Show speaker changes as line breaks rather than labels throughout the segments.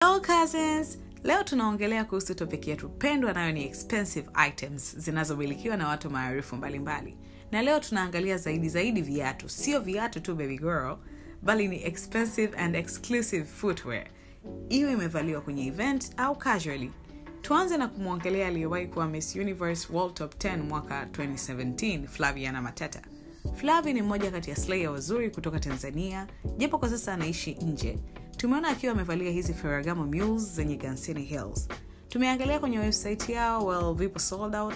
Hello cousins! Leo tunaongelea kuhusu topic yetu pendwa nayo ni expensive items zinazomilikiwa na watu maarufu mbalimbali. Na leo tunaangalia zaidi viatu. Sio viatu tu baby girl, bali ni expensive and exclusive footwear. Iwe imevaliwa kwenye event au casually. Tuanze na kumwongelea aliyewahi kuwa Miss Universe World Top 10 mwaka 2017, Flaviana Matata. Flavi ni mmoja kati ya slayer wazuri kutoka Tanzania, japo kwa sasa anaishi nje. Tumeona akiwa amevalia hizi Ferragamo mules zenye Gansini Hills. Tumeangalia kwenye website yao, vipo sold out,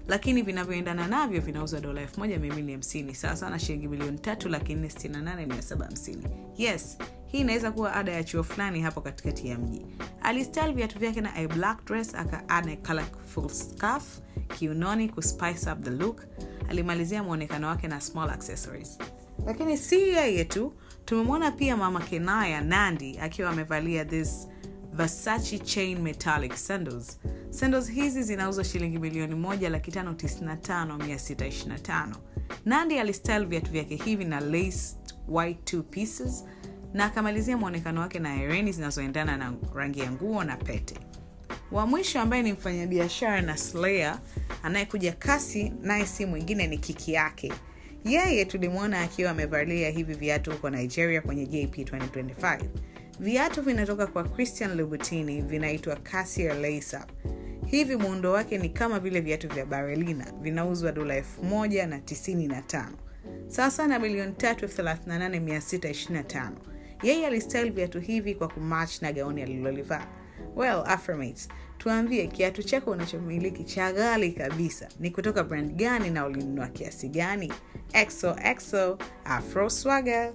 lakini vinavyoendana navyo vinauzwa $1,250 sawa na shilingi $3,468,750. Yes, hii inaweza kuwa ada ya chuo fulani hapo katikati ya mji. Alistyle viatu vyake na a black dress, aka-add a colorful scarf kiunoni kuspice up the look. Alimalizia muonekano wake na small accessories. Lakini si yeye tu, tumemwona pia mama Kenaya Nandi akiwa amevalia this Versace chain metallic sandals. Sandals hizi zinauzwa shilingi $1,595,625. Nandi alistyle viatu vyake hivi na laced white two pieces na akamalizia muonekano wake na hereni zinazoendana na rangi ya nguo na pete. Wa mwisho ambaye ni mfanyabiashara na slayer anayekuja kasi naye si mwingine ni Kiki yake. Yeye tulimwona akiwa amevalia hivi viatu huko Nigeria kwenye JP 2025. Viatu vinatoka kwa Christian Louboutin, vinaitwa Cassier Lace Up. Hivi muundo wake ni kama vile viatu vya Barelina, vinauzwa $1,095. Sasa na $338,625. Yeye alistyle viatu hivi kwa kumatch na gauni alilolivaa. Well, Afromates, tuambie kiatu chako unachomiliki cha ghali kabisa ni kutoka brand gani na ulinunua kiasi gani? XOXO Afro Swagger.